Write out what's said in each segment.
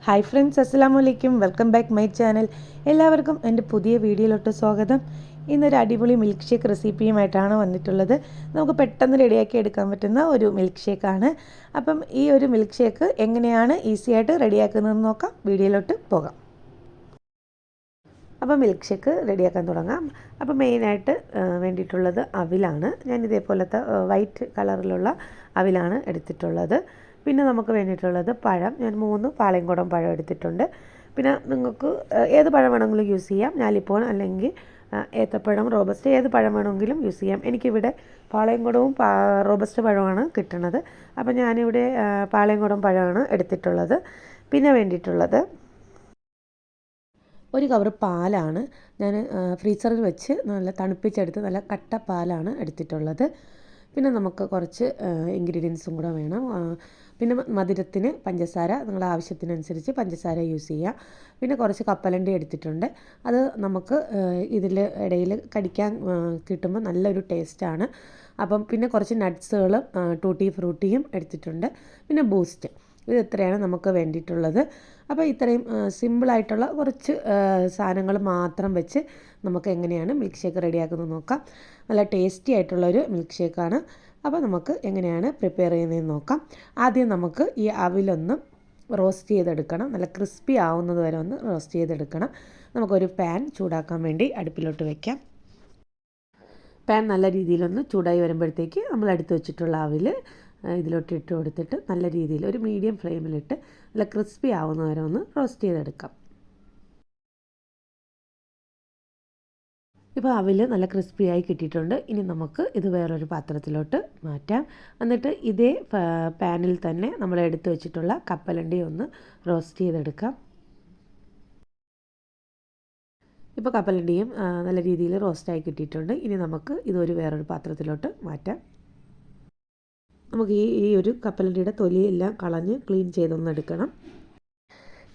Hi friends, അസ്സലാമു അലൈക്കും. Welcome back my channel. എല്ലാവർക്കും എൻ്റെ പുതിയ വീഡിയോയിലോട്ട് സ്വാഗതം. ഇന്നൊരു അടിപൊളി മിൽക്ക് ഷേക്ക് റെസിപ്പിയുമായിട്ടാണ് വന്നിട്ടുള്ളത്. നമുക്ക് പെട്ടെന്ന് റെഡിയാക്കി എടുക്കാൻ പറ്റുന്ന ഒരു മിൽക്ക് ഷേക്കാണ്. അപ്പം ഈ ഒരു മിൽക്ക് ഷേക്ക് എങ്ങനെയാണ് ഈസി ആയിട്ട് റെഡിയാക്കുന്നതെന്ന് നോക്കാം. വീഡിയോയിലോട്ട് പോകാം. അപ്പോൾ മിൽക്ക് ഷേക്ക് റെഡിയാക്കാൻ തുടങ്ങാം. അപ്പോൾ മെയിനായിട്ട് വേണ്ടിയിട്ടുള്ളത് അവിലാണ്. ഞാൻ ഇതേപോലത്തെ വൈറ്റ് കളറിലുള്ള അവിലാണ് എടുത്തിട്ടുള്ളത്. പിന്നെ നമുക്ക് വേണ്ടിയിട്ടുള്ളത് പഴം. ഞാൻ 3 പാളയംകുടം പഴം എടുത്തിട്ടുണ്ട്. പിന്നെ നിങ്ങൾക്ക് ഏത് പഴം വേണമെങ്കിലും യൂസ് ചെയ്യാം. ഞാലിപ്പൂവൻ അല്ലെങ്കിൽ ഏത്തപ്പഴം, റോബസ്റ്റ് ഏത് പഴം വേണമെങ്കിലും യൂസ് ചെയ്യാം. എനിക്കിവിടെ പാളയംകുടവും റോബസ്റ്റ് പഴമാണ് കിട്ടുന്നത്. അപ്പോൾ ഞാനിവിടെ പാളയംകുടം പഴമാണ് എടുത്തിട്ടുള്ളത്. പിന്നെ വേണ്ടിയിട്ടുള്ളത് ഒരു കവർ പാലാണ്. ഞാൻ ഫ്രീസറിൽ വെച്ച് നല്ല തണുപ്പിച്ചെടുത്ത് നല്ല കട്ട പാലാണ് എടുത്തിട്ടുള്ളത്. പിന്നെ നമുക്ക് കുറച്ച് ഇൻഗ്രീഡിയൻസും കൂടെ വേണം. പിന്നെ മധുരത്തിന് പഞ്ചസാര നിങ്ങളുടെ ആവശ്യത്തിനനുസരിച്ച് പഞ്ചസാര യൂസ് ചെയ്യുക. പിന്നെ കുറച്ച് കപ്പലണ്ടി എടുത്തിട്ടുണ്ട്. അത് നമുക്ക് ഇതിൽ ഇടയിൽ കടിക്കാൻ കിട്ടുമ്പോൾ നല്ലൊരു ടേസ്റ്റാണ്. അപ്പം പിന്നെ കുറച്ച് നട്ട്സുകൾ, ടൂട്ടി ഫ്രൂട്ടിയും എടുത്തിട്ടുണ്ട്. പിന്നെ ബൂസ്റ്റ്. ഇത് ഇത്രയാണ് നമുക്ക് വേണ്ടിയിട്ടുള്ളത്. അപ്പോൾ ഇത്രയും സിമ്പിളായിട്ടുള്ള കുറച്ച് സാധനങ്ങൾ മാത്രം വെച്ച് നമുക്ക് എങ്ങനെയാണ് മിൽക്ക് ഷേക്ക് റെഡിയാക്കുന്നത് നോക്കാം. നല്ല ടേസ്റ്റി ആയിട്ടുള്ളൊരു മിൽക്ക് ഷേക്കാണ്. അപ്പോൾ നമുക്ക് എങ്ങനെയാണ് പ്രിപ്പയർ ചെയ്യുന്നതെന്ന് നോക്കാം. ആദ്യം നമുക്ക് ഈ അവിലൊന്ന് റോസ്റ്റ് ചെയ്തെടുക്കണം. നല്ല ക്രിസ്പി ആവുന്നത് വരെ ഒന്ന് റോസ്റ്റ് ചെയ്തെടുക്കണം. നമുക്കൊരു പാൻ ചൂടാക്കാൻ വേണ്ടി അടുപ്പിലോട്ട് വയ്ക്കാം. പാൻ നല്ല രീതിയിലൊന്ന് ചൂടായി വരുമ്പോഴത്തേക്ക് നമ്മൾ എടുത്ത് വെച്ചിട്ടുള്ള അവിൽ ഇതിലോട്ട് ഇട്ട് കൊടുത്തിട്ട് നല്ല രീതിയിൽ ഒരു മീഡിയം ഫ്ലെയിമിലിട്ട് നല്ല ക്രിസ്പി ആവുന്ന വരെ ഒന്ന് റോസ്റ്റ് ചെയ്തെടുക്കാം. ഇപ്പോൾ അവിൽ നല്ല ക്രിസ്പിയായി കിട്ടിയിട്ടുണ്ട്. ഇനി നമുക്ക് ഇത് വേറൊരു പാത്രത്തിലോട്ട് മാറ്റാം. എന്നിട്ട് ഇതേ പാനിൽ തന്നെ നമ്മൾ എടുത്ത് വെച്ചിട്ടുള്ള കപ്പലണ്ടി ഒന്ന് റോസ്റ്റ് ചെയ്തെടുക്കാം. ഇപ്പോൾ കപ്പലണ്ടിയും നല്ല രീതിയിൽ റോസ്റ്റായി കിട്ടിയിട്ടുണ്ട്. ഇനി നമുക്ക് ഇതൊരു വേറൊരു പാത്രത്തിലോട്ട് മാറ്റാം. നമുക്ക് ഈ ഒരു കപ്പലണ്ടിയുടെ തൊലിയെല്ലാം കളഞ്ഞ് ക്ലീൻ ചെയ്തൊന്ന് എടുക്കണം.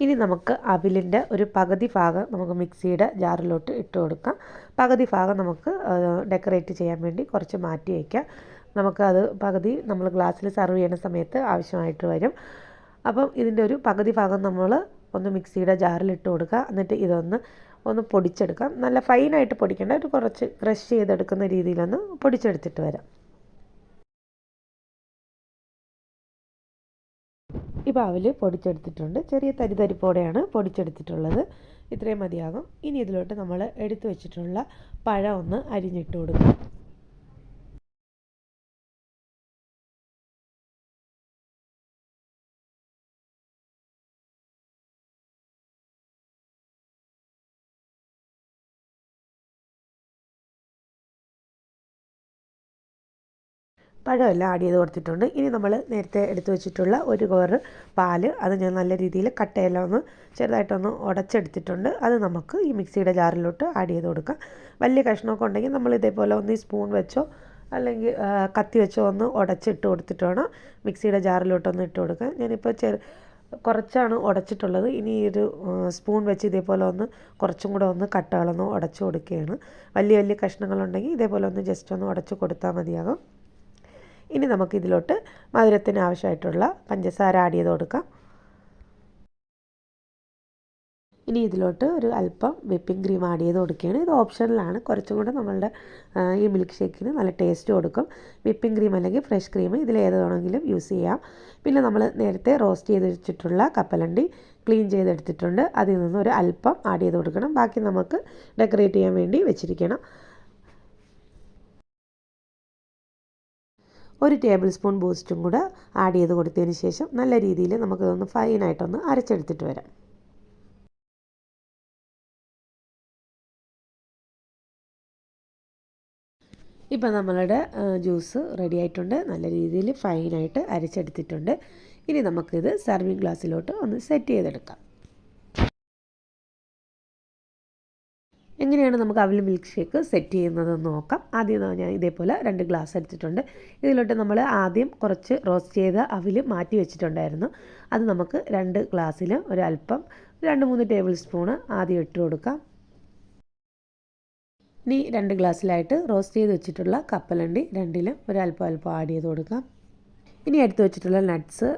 ഇനി നമുക്ക് അവിലിൻ്റെ ഒരു പകുതി ഭാഗം നമുക്ക് മിക്സിയുടെ ജാറിലോട്ട് ഇട്ട് കൊടുക്കാം. പകുതി ഭാഗം നമുക്ക് ഡെക്കറേറ്റ് ചെയ്യാൻ വേണ്ടി കുറച്ച് മാറ്റി വയ്ക്കാം. നമുക്കത് പകുതി നമ്മൾ ഗ്ലാസ്സിൽ സെർവ് ചെയ്യുന്ന സമയത്ത് ആവശ്യമായിട്ട് വരും. അപ്പം ഇതിൻ്റെ ഒരു പകുതി ഭാഗം നമ്മൾ ഒന്ന് മിക്സിയുടെ ജാറിലിട്ട് കൊടുക്കുക. എന്നിട്ട് ഒന്ന് പൊടിച്ചെടുക്കാം. നല്ല ഫൈനായിട്ട് പൊടിക്കേണ്ട, ഒരു കുറച്ച് ക്രഷ് ചെയ്തെടുക്കുന്ന രീതിയിലൊന്ന് പൊടിച്ചെടുത്തിട്ട് വരാം. ഇപ്പോൾ അവിൽ പൊടിച്ചെടുത്തിട്ടുണ്ട്. ചെറിയ തരിതരിപ്പോടെയാണ് പൊടിച്ചെടുത്തിട്ടുള്ളത്. ഇത്രയും മതിയാകും. ഇനി ഇതിലോട്ട് നമ്മൾ എടുത്തു വെച്ചിട്ടുള്ള പഴം ഒന്ന് അരിഞ്ഞിട്ട് കൊടുക്കാം. പഴമെല്ലാം ആഡ് ചെയ്ത് കൊടുത്തിട്ടുണ്ട്. ഇനി നമ്മൾ നേരത്തെ എടുത്തു വെച്ചിട്ടുള്ള ഒരു കവറ് പാല്, അത് ഞാൻ നല്ല രീതിയിൽ കട്ടയെല്ലാം ഒന്ന് ചെറുതായിട്ടൊന്ന് ഉടച്ചെടുത്തിട്ടുണ്ട്. അത് നമുക്ക് ഈ മിക്സിയുടെ ജാറിലോട്ട് ആഡ് ചെയ്ത് കൊടുക്കാം. വലിയ കഷ്ണമൊക്കെ ഉണ്ടെങ്കിൽ നമ്മൾ ഇതേപോലെ ഒന്ന് ഈ സ്പൂൺ വെച്ചോ അല്ലെങ്കിൽ കത്തി വെച്ചോ ഒന്ന് ഉടച്ചിട്ട് കൊടുത്തിട്ട് വേണം മിക്സിയുടെ ജാറിലോട്ടൊന്ന് ഇട്ട് കൊടുക്കാൻ. ഞാനിപ്പോൾ കുറച്ചാണ് ഉടച്ചിട്ടുള്ളത്. ഇനി ഒരു സ്പൂൺ വെച്ച് ഇതേപോലെ ഒന്ന് കുറച്ചും കൂടെ ഒന്ന് കട്ടകളൊന്ന് ഉടച്ചു കൊടുക്കുകയാണ്. വലിയ വലിയ കഷ്ണങ്ങളുണ്ടെങ്കിൽ ഇതേപോലെ ഒന്ന് ജസ്റ്റ് ഒന്ന് ഉടച്ച് കൊടുത്താൽ മതിയാകും. ഇനി നമുക്കിതിലോട്ട് മധുരത്തിന് ആവശ്യമായിട്ടുള്ള പഞ്ചസാര ആഡ് ചെയ്ത് കൊടുക്കാം. ഇനി ഇതിലോട്ട് ഒരു അല്പം വിപ്പിംഗ് ക്രീം ആഡ് ചെയ്ത് കൊടുക്കുകയാണ്. ഇത് ഓപ്ഷണലാണ്. കുറച്ചും കൂടെ നമ്മളുടെ ഈ മിൽക്ക് ഷേക്കിന് നല്ല ടേസ്റ്റ് കൊടുക്കും. വിപ്പിംഗ് ക്രീം അല്ലെങ്കിൽ ഫ്രഷ് ക്രീം ഇതിലേത് വേണമെങ്കിലും യൂസ് ചെയ്യാം. പിന്നെ നമ്മൾ നേരത്തെ റോസ്റ്റ് ചെയ്ത് വെച്ചിട്ടുള്ള കപ്പലണ്ടി ക്ലീൻ ചെയ്തെടുത്തിട്ടുണ്ട്. അതിൽ നിന്ന് ഒരു അല്പം ആഡ് ചെയ്ത് കൊടുക്കണം. ബാക്കി നമുക്ക് ഡെക്കറേറ്റ് ചെയ്യാൻ വേണ്ടി വെച്ചിരിക്കണം. ഒരു ടേബിൾ സ്പൂൺ ബൂസ്റ്റും കൂടെ ആഡ് ചെയ്ത് കൊടുത്തതിന് ശേഷം നല്ല രീതിയിൽ നമുക്കിതൊന്ന് ഫൈനായിട്ടൊന്ന് അരച്ചെടുത്തിട്ട് വരാം. ഇപ്പം നമ്മളുടെ ജ്യൂസ് റെഡി ആയിട്ടുണ്ട്. നല്ല രീതിയിൽ ഫൈനായിട്ട് അരച്ചെടുത്തിട്ടുണ്ട്. ഇനി നമുക്കിത് സർവിങ് ഗ്ലാസ്സിലോട്ട് ഒന്ന് സെറ്റ് ചെയ്തെടുക്കാം. എങ്ങനെയാണ് നമുക്ക് അവിൽ മിൽക്ക് ഷേക്ക് സെറ്റ് ചെയ്യുന്നതെന്ന് നോക്കാം. ആദ്യം ഞാൻ ഇതേപോലെ 2 ഗ്ലാസ് എടുത്തിട്ടുണ്ട്. ഇതിലോട്ട് നമ്മൾ ആദ്യം കുറച്ച് റോസ്റ്റ് ചെയ്ത അവിൽ മാറ്റി വെച്ചിട്ടുണ്ടായിരുന്നു. അത് നമുക്ക് 2 ഗ്ലാസ്സിൽ ഒരല്പം 2-3 ടേബിൾ സ്പൂണ് ആദ്യം ഇട്ട് കൊടുക്കാം. ഇനി 2 ഗ്ലാസ്സിലായിട്ട് റോസ്റ്റ് ചെയ്ത് വെച്ചിട്ടുള്ള കപ്പലണ്ടി 2-ലും ഒരല്പം ആഡ് ചെയ്ത് കൊടുക്കാം. ഇനി എടുത്തു വെച്ചിട്ടുള്ള നട്ട്സ്,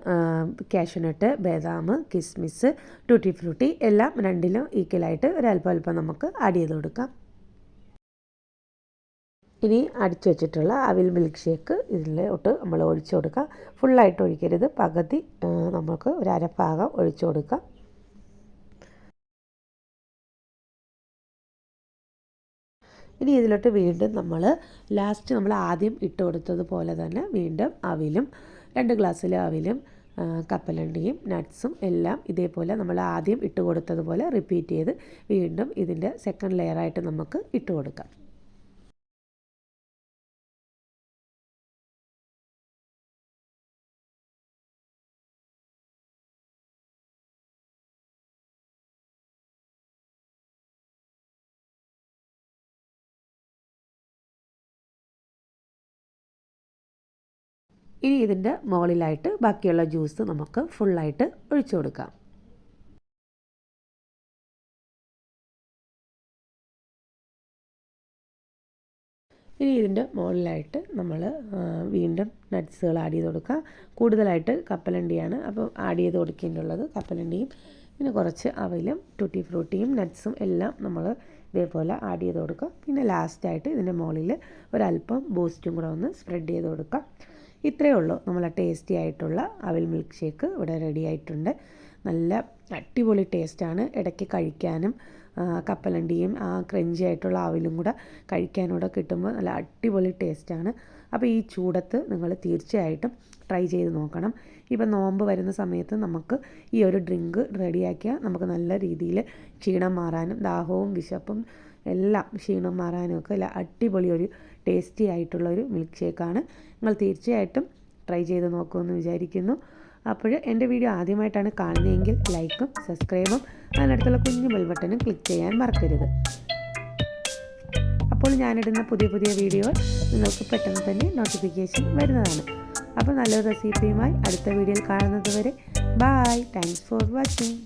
കാഷ്യൂനട്ട്, ബദാം, കിസ്മിസ്, ടൂട്ടി ഫ്രൂട്ടി എല്ലാം രണ്ടിലും ഈക്വലായിട്ട് ഒരല്പം അല്പം നമുക്ക് ആഡ് ചെയ്ത് കൊടുക്കാം. ഇനി അടിച്ചു വെച്ചിട്ടുള്ള അവിൽ മിൽക്ക് ഷേക്ക് ഇതിലോട്ട് നമ്മൾ ഒഴിച്ചു കൊടുക്കാം. ഫുള്ളായിട്ട് ഒഴിക്കരുത്, പകുതി നമുക്ക് ഒരു അരഭാഗം ഒഴിച്ചു കൊടുക്കാം. ഇനി ഇതിലോട്ട് വീണ്ടും നമ്മൾ ആദ്യം ഇട്ട് കൊടുത്തതുപോലെ തന്നെ വീണ്ടും അവിലും 2 ഗ്ലാസ്സിൽ അവിലും കപ്പലണ്ടിയും നട്ട്സും എല്ലാം ഇതേപോലെ നമ്മൾ ആദ്യം ഇട്ട് കൊടുത്തതുപോലെ റിപ്പീറ്റ് ചെയ്ത് വീണ്ടും ഇതിൻ്റെ സെക്കൻഡ് ലെയറായിട്ട് നമുക്ക് ഇട്ട് കൊടുക്കാം. ഇനി ഇതിൻ്റെ മുകളിലായിട്ട് ബാക്കിയുള്ള ജ്യൂസ് നമുക്ക് ഫുള്ളായിട്ട് ഒഴിച്ചു കൊടുക്കാം. ഇനി ഇതിൻ്റെ മുകളിലായിട്ട് നമ്മൾ വീണ്ടും നട്ട്സുകൾ ആഡ് ചെയ്ത് കൊടുക്കുക. കൂടുതലായിട്ട് കപ്പലണ്ടിയാണ് അപ്പോൾ ആഡ് ചെയ്ത് കൊടുക്കേണ്ടുള്ളത്. കപ്പലണ്ടിയും പിന്നെ കുറച്ച് അവലും ടൂട്ടി ഫ്രൂട്ടിയും നട്ട്സും എല്ലാം നമ്മൾ ഇതേപോലെ ആഡ് ചെയ്ത് കൊടുക്കുക. പിന്നെ ലാസ്റ്റായിട്ട് ഇതിൻ്റെ മുകളിൽ ഒരല്പം ബൂസ്റ്റും കൂടെ ഒന്ന് സ്പ്രെഡ് ചെയ്ത് കൊടുക്കുക. ഇത്രയേ ഉള്ളൂ, നമ്മളെ ടേസ്റ്റി ആയിട്ടുള്ള അവിൽ മിൽക്ക് ഷേക്ക് ഇവിടെ റെഡി ആയിട്ടുണ്ട്. നല്ല അടിപൊളി ടേസ്റ്റാണ്. ഇടയ്ക്ക് കഴിക്കാനും കപ്പലണ്ടിയും ആ ക്രഞ്ചി ആയിട്ടുള്ള അവിലും കൂടെ കഴിക്കാനൂടെ കിട്ടുമ്പോൾ നല്ല അടിപൊളി ടേസ്റ്റാണ്. അപ്പോൾ ഈ ചൂടത്ത് നിങ്ങൾ തീർച്ചയായിട്ടും ട്രൈ ചെയ്ത് നോക്കണം. ഇപ്പം നോമ്പ് വരുന്ന സമയത്ത് നമുക്ക് ഈ ഒരു ഡ്രിങ്ക് റെഡിയാക്കിയാൽ നമുക്ക് നല്ല രീതിയിൽ ക്ഷീണം മാറാനും ദാഹവും വിശപ്പും എല്ലാം ക്ഷീണം മാറാനും ഒക്കെ നല്ല അടിപൊളി ഒരു ടേസ്റ്റി ആയിട്ടുള്ളൊരു മിൽക്ക് ഷേക്കാണ്. നിങ്ങൾ തീർച്ചയായിട്ടും ട്രൈ ചെയ്ത് നോക്കുമെന്ന് വിചാരിക്കുന്നു. അപ്പോൾ എൻ്റെ വീഡിയോ ആദ്യമായിട്ടാണ് കാണുന്നതെങ്കിൽ ലൈക്കും സബ്സ്ക്രൈബും അതിനടുത്തുള്ള കുഞ്ഞു ബെൽ ബട്ടണും ക്ലിക്ക് ചെയ്യാൻ മറക്കരുത്. അപ്പോൾ ഞാനിടുന്ന പുതിയ പുതിയ വീഡിയോ നിങ്ങൾക്ക് പെട്ടെന്ന് തന്നെ നോട്ടിഫിക്കേഷൻ വരുന്നതാണ്. അപ്പോൾ നല്ലൊരു റെസിപ്പിയുമായി അടുത്ത വീഡിയോയിൽ കാണുന്നത് വരെ ബൈ. Thanks for watching.